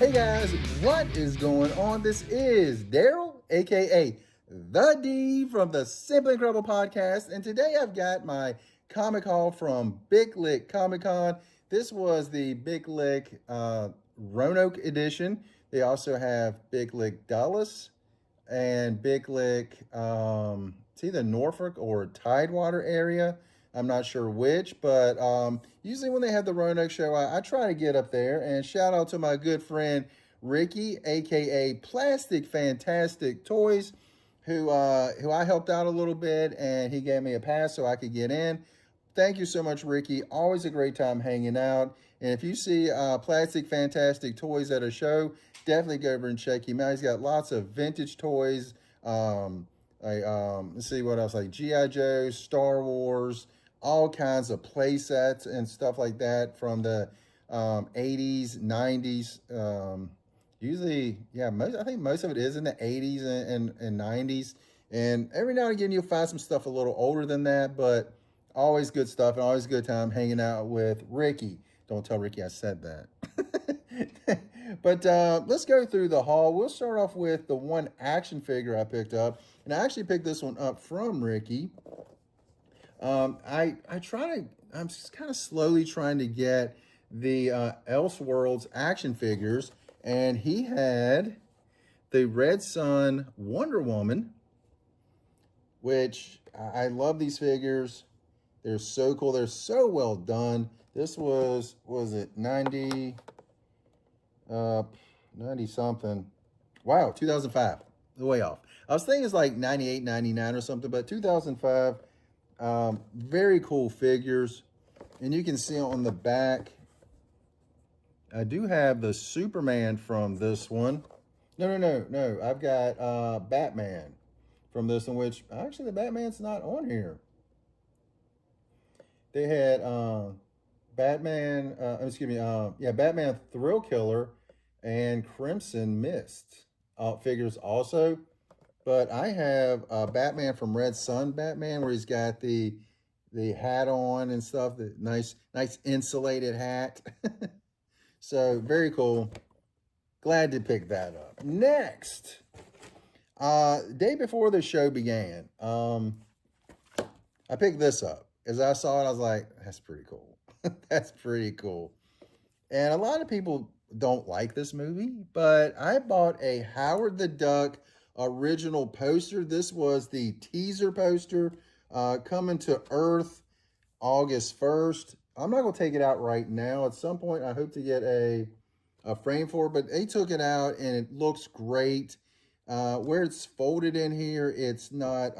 Hey guys, what is going on? This is Daryl, aka The D from the Simply Incredible podcast, and today I've got my comic haul from Big Lick Comic Con. This was the Big Lick Roanoke edition. They also have Big Lick Dulles and Big Lick, it's either Norfolk or Tidewater area. I'm not sure which, but usually when they have the Roanoke show, I try to get up there. And shout out to my good friend Ricky, aka Plastic Fantastic Toys, who I helped out a little bit, and he gave me a pass so I could get in. Thank you so much, Ricky. Always a great time hanging out. And if you see Plastic Fantastic Toys at a show, definitely go over and check him out. He's got lots of vintage toys. Let's see what else, like G.I. Joe, Star Wars, all kinds of play sets and stuff like that from the 80s, 90s. Usually, yeah, I think most of it is in the 80s and 90s. And every now and again, you'll find some stuff a little older than that, but always good stuff and always a good time hanging out with Ricky. Don't tell Ricky I said that. But let's go through the haul. We'll start off with the one action figure I picked up. And I actually picked this one up from Ricky. I'm just kind of slowly trying to get the Elseworlds action figures. And he had the Red Sun Wonder Woman, which I love these figures. They're so cool. They're so well done. This was it 90 something. Wow, 2005. Way off. I was thinking it's like 98, 99 or something, but 2005. Very cool figures. And you can see on the back, I do have the Superman from this one. No. I've got Batman from this one, which actually the Batman's not on here. They had Batman, Batman Thrill Killer and Crimson Mist figures also. But I have Batman from Red Sun Batman, where he's got the hat on and stuff, the nice insulated hat. So very cool. Glad to pick that up. Next, day before the show began, I picked this up. As I saw it, I was like, that's pretty cool. That's pretty cool. And a lot of people don't like this movie, but I bought a Howard the Duck original poster. This was the teaser poster coming to Earth August 1st. I'm not going to take it out right now. At some point, I hope to get a frame for it, but they took it out and it looks great. Where it's folded in here, it's not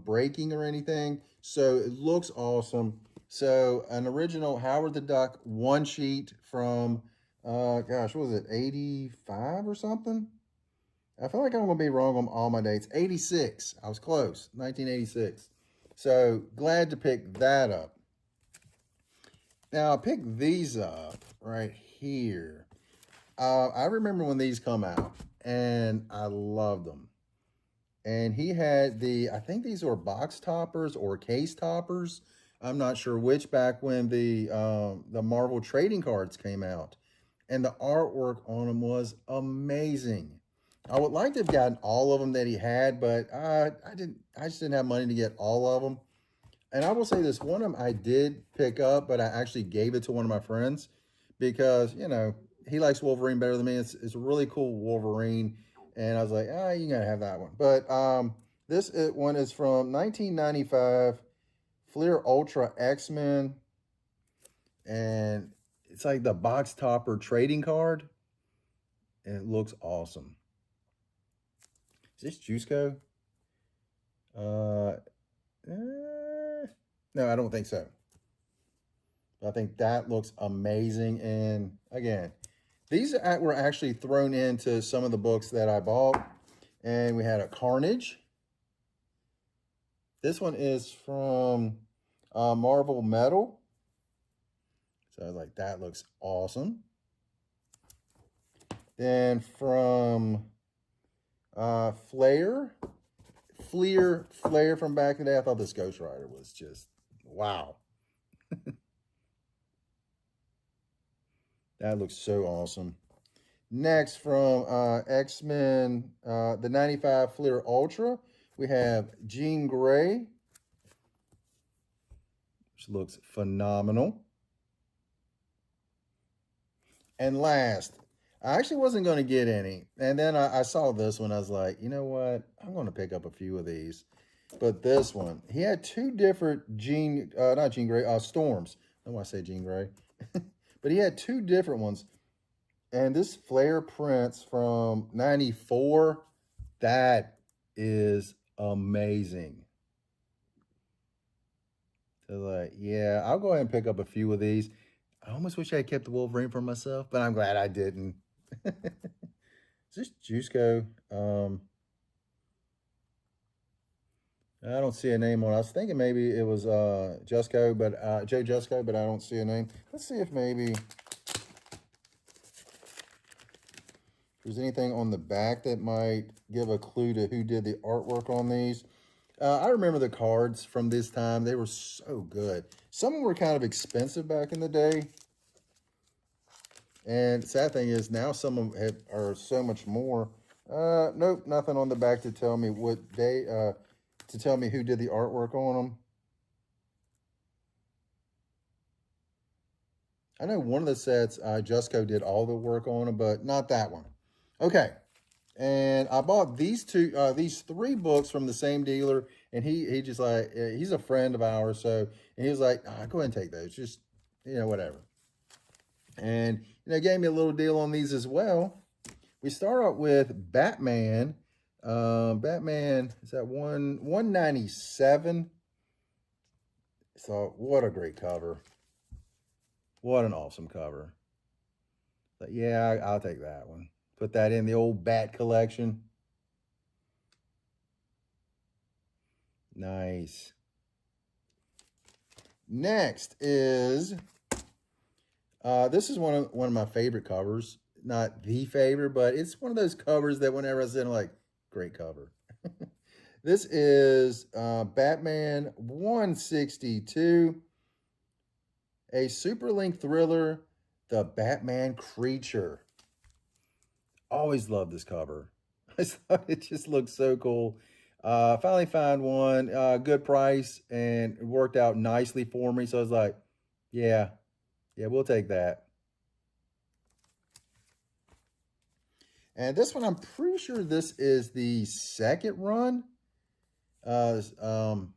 breaking or anything, so it looks awesome. So an original Howard the Duck one sheet from, what was it, 85 or something? I feel like I'm going to be wrong on all my dates. 86. I was close. 1986. So glad to pick that up. Now, I picked these up right here. I remember when these come out, and I loved them. And he had I think these were box toppers or case toppers. I'm not sure which, back when the Marvel trading cards came out. And the artwork on them was amazing. I would like to have gotten all of them that he had, but I just didn't have money to get all of them. And I will say this, one of them I did pick up, but I actually gave it to one of my friends because, he likes Wolverine better than me. It's a really cool Wolverine. And I was like, you gotta have that one. But this one is from 1995, Fleer Ultra X-Men. And it's like the box topper trading card. And it looks awesome. Is this Jusco? No, I don't think so. I think that looks amazing. And again, these were actually thrown into some of the books that I bought. And we had a Carnage. This one is from Marvel Metal. So I was like, that looks awesome. Then from Fleer from back in the day. I thought this Ghost Rider was just, wow. That looks so awesome. Next, from X-Men, the 95 Fleer Ultra, we have Jean Grey, which looks phenomenal. And last, I actually wasn't going to get any. And then I saw this one. I was like, you know what? I'm going to pick up a few of these. But this one, he had two different not Jean Grey, Storms. I don't want to say Jean Grey. But he had two different ones. And this Flare Prince from 94, that is amazing. So like, yeah, I'll go ahead and pick up a few of these. I almost wish I had kept the Wolverine for myself, but I'm glad I didn't. Is this Juiceco? I don't see a name on it. I was thinking maybe it was Jusco, but Joe Jusco, but I don't see a name. Let's see if maybe there's anything on the back that might give a clue to who did the artwork on these. I remember the cards from this time. They were so good. Some of them were kind of expensive back in the day. And sad thing is now some of them are so much more. Nope, nothing on the back to tell me what day, to tell me who did the artwork on them. I know one of the sets, Jusco did all the work on them, but not that one. Okay. And I bought these three books from the same dealer, and he just like, he's a friend of ours, so, and he was like, go ahead and take those, just, whatever. And, gave me a little deal on these as well. We start out with Batman. Batman, is that 197? So, what a great cover. What an awesome cover. But yeah, I'll take that one. Put that in the old Bat collection. Nice. Next is, this is one of my favorite covers. Not the favorite, but it's one of those covers that whenever I see it, I'm like, great cover. This is Batman 162, a Super Link thriller, The Batman Creature. Always loved this cover. I thought it just looked so cool. Finally found one, good price, and it worked out nicely for me. So I was like, yeah, we'll take that. And this one, I'm pretty sure this is the second run. Yeah, I'm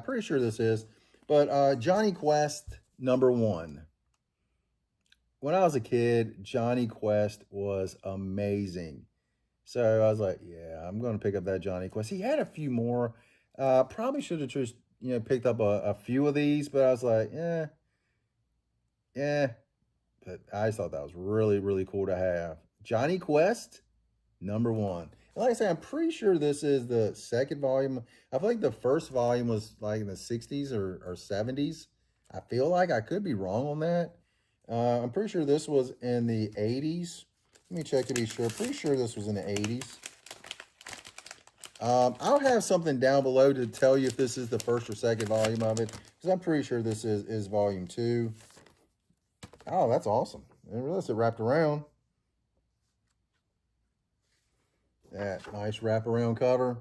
pretty sure this is. But Johnny Quest #1. When I was a kid, Johnny Quest was amazing. So I was like, yeah, I'm going to pick up that Johnny Quest. He had a few more. Probably should have just, picked up a few of these, but I was like, yeah. But I just thought that was really, really cool to have. Johnny Quest #1. And like I say, I'm pretty sure this is the second volume. I feel like the first volume was like in the 60s or 70s. I feel like I could be wrong on that. I'm pretty sure this was in the 80s. Let me check to be sure. Pretty sure this was in the 80s. I'll have something down below to tell you if this is the first or second volume of it, because I'm pretty sure this is volume 2. Oh, that's awesome. I didn't realize it wrapped around. That nice wraparound cover.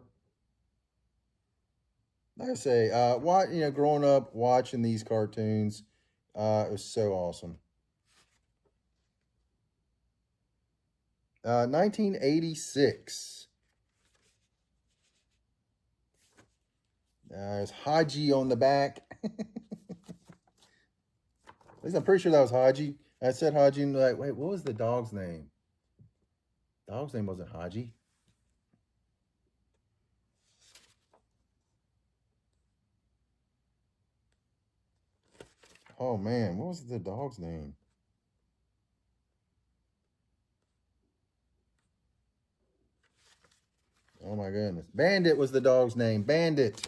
Like I say, growing up watching these cartoons, it was so awesome. 1986. There's Haji on the back. At least I'm pretty sure that was Haji. I said Haji and like, wait, what was the dog's name? Dog's name wasn't Haji. Oh man, what was the dog's name? Oh my goodness. Bandit was the dog's name. Bandit.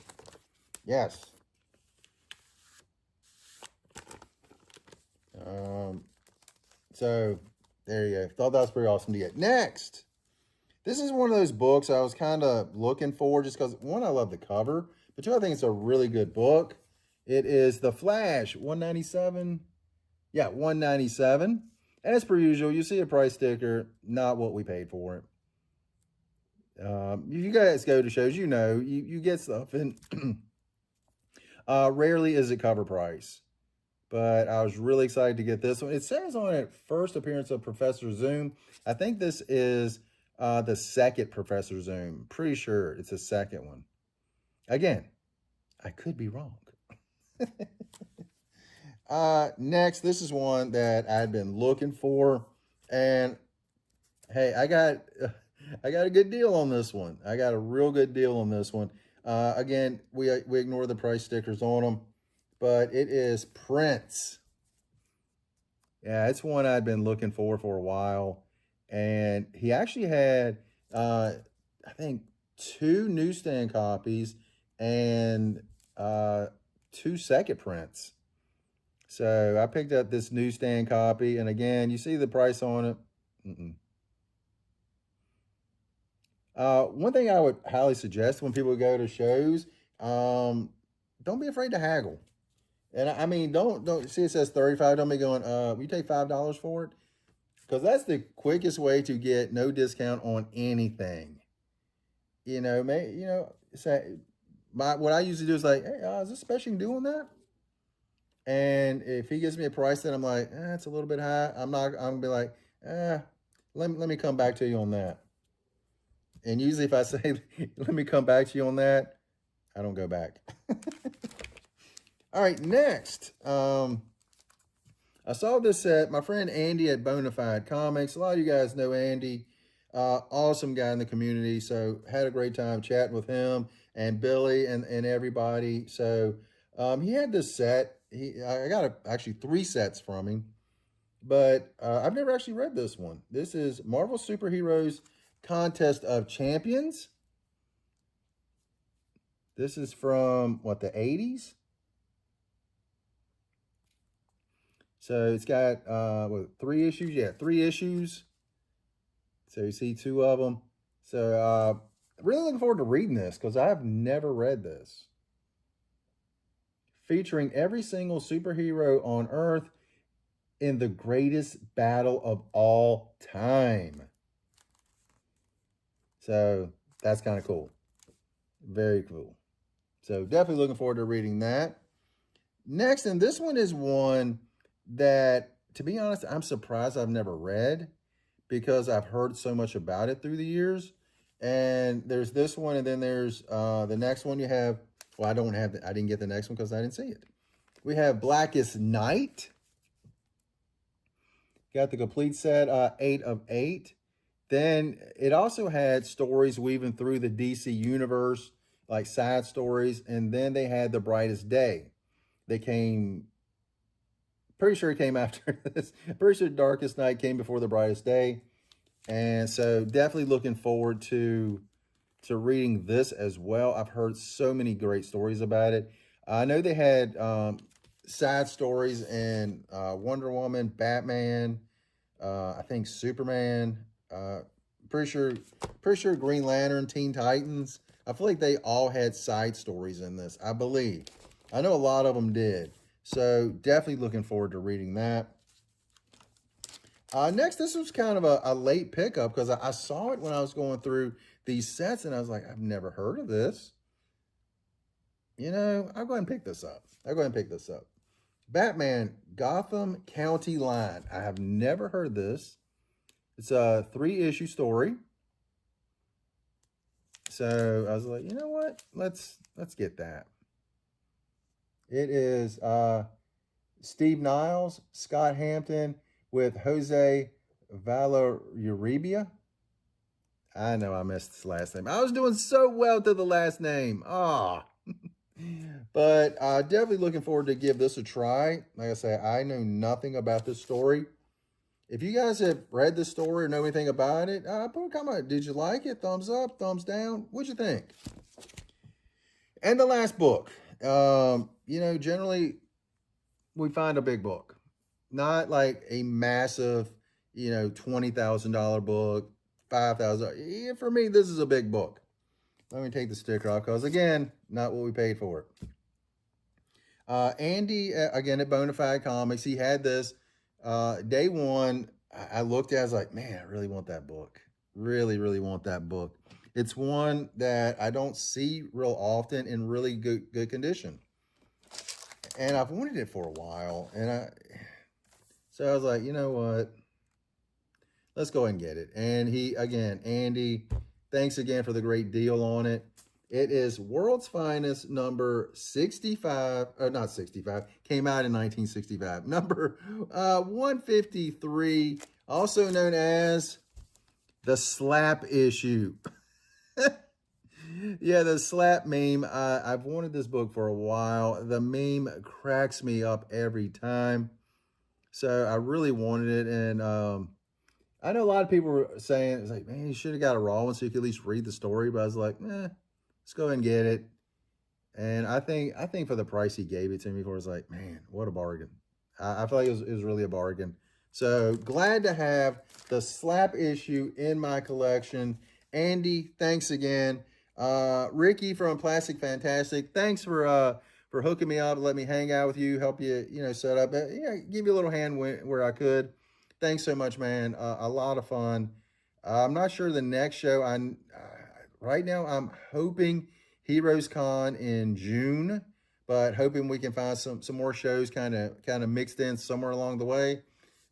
Yes. So there you go. Thought that was pretty awesome to get. Next. This is one of those books I was kind of looking for just because, one, I love the cover, but two, I think it's a really good book. It is The Flash, 197. Yeah, 197. As per usual, you see a price sticker, not what we paid for it. You guys go to shows, you get stuff, and rarely is it cover price. But I was really excited to get this one. It says on it, first appearance of Professor Zoom. I think this is the second Professor Zoom. Pretty sure it's the second one. Again, I could be wrong. Next, this is one that I'd been looking for, and hey, I got a good deal on this one. I got a real good deal on this one. Again, we ignore the price stickers on them, but it is Prince. Yeah, it's one I'd been looking for a while, and he actually had, I think, 2 newsstand copies and uh, 2 second prints. So I picked up this newsstand copy, and again, you see the price on it. Mm-mm. One thing I would highly suggest when people go to shows, don't be afraid to haggle. And I mean, don't see it says 35. Don't be going, will you take $5 for it? Because that's the quickest way to get no discount on anything. Say what I usually do is like, hey, is this special deal on that? And if he gives me a price that I'm like, it's a little bit high, I'm gonna be like, let me come back to you on that. And usually if I say, let me come back to you on that, I don't go back. All right, next. I saw this at my friend Andy at Bonafide Comics. A lot of you guys know Andy. Awesome guy in the community. So had a great time chatting with him and Billy and everybody. So he had this set. I got actually 3 sets from him. But I've never actually read this one. This is Marvel Superheroes Contest of Champions. This is from, what, the 80s? So it's got 3 issues? Yeah, 3 issues. So you see 2 of them. So really looking forward to reading this because I've never read this. Featuring every single superhero on Earth in the greatest battle of all time. So that's kind of cool. Very cool. So definitely looking forward to reading that. Next, and this one is one that, to be honest, I'm surprised I've never read because I've heard so much about it through the years. And there's this one, and then there's the next one you have. Well, I didn't get the next one because I didn't see it. We have Blackest Night. Got the complete set, 8 of 8. Then it also had stories weaving through the DC universe, like side stories. And then they had The Brightest Day. They came, pretty sure it came after this. Pretty sure Darkest Night came before The Brightest Day. And so definitely looking forward to reading this as well. I've heard so many great stories about it. I know they had side stories in Wonder Woman, Batman, I think Superman, pretty sure Green Lantern, Teen Titans. I feel like they all had side stories in this, I believe. I know a lot of them did. So definitely looking forward to reading that. Next, this was kind of a late pickup because I saw it when I was going through these sets and I was like, I've never heard of this. I'll go ahead and pick this up. Batman Gotham County Line. I have never heard this. It's a 3-issue story. So I was like, you know what? Let's get that. It is Steve Niles, Scott Hampton, with Jose Vallarubia. I know I missed his last name. I was doing so well to the last name. But definitely looking forward to give this a try. Like I say, I know nothing about this story. If you guys have read this story or know anything about it, put a comment. Did you like it? Thumbs up, thumbs down. What'd you think? And the last book. Generally we find a big book. Not like a massive, $20,000 book, $5,000. For me, this is a big book. Let me take the sticker off because, again, not what we paid for it. Andy, again, at Bonafide Comics, he had this Day one, I looked at it, I was like, man, I really want that book. Really, really want that book. It's one that I don't see real often in really good condition. And I've wanted it for a while. So I was like, you know what? Let's go ahead and get it. And Andy, thanks again for the great deal on it. It is World's Finest number 65, or not 65, came out in 1965. Number 153, also known as the Slap Issue. Yeah, the Slap meme. I've wanted this book for a while. The meme cracks me up every time. So I really wanted it. And I know a lot of people were saying, it's like, man, you should have got a raw one so you could at least read the story. But I was like, let's go ahead and get it. And I think for the price he gave it to me for, it's like, man, what a bargain. I feel like it was really a bargain. So glad to have the Slap Issue in my collection. Andy, thanks again. Ricky from Plastic Fantastic, thanks for hooking me up, let me hang out with you, help you, set up, give you a little hand where I could. Thanks so much, man. A lot of fun. I'm not sure the next show. Right now I'm hoping Heroes Con in June, but hoping we can find some more shows kind of mixed in somewhere along the way.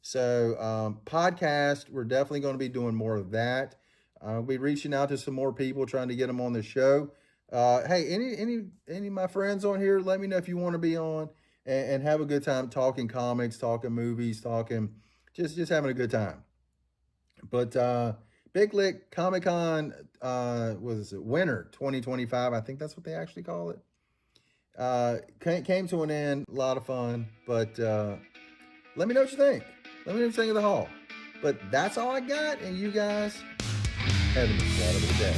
So podcast, we're definitely going to be doing more of that. We'll be reaching out to some more people, trying to get them on the show. Hey, any of my friends on here, let me know if you want to be on and have a good time talking comics, talking movies, talking just having a good time. But Big Lick Comic Con was it Winter 2025? I think that's what they actually call it. Came to an end, a lot of fun, but let me know what you think. Let me know what you think of the haul. But that's all I got, and you guys have an incredible day.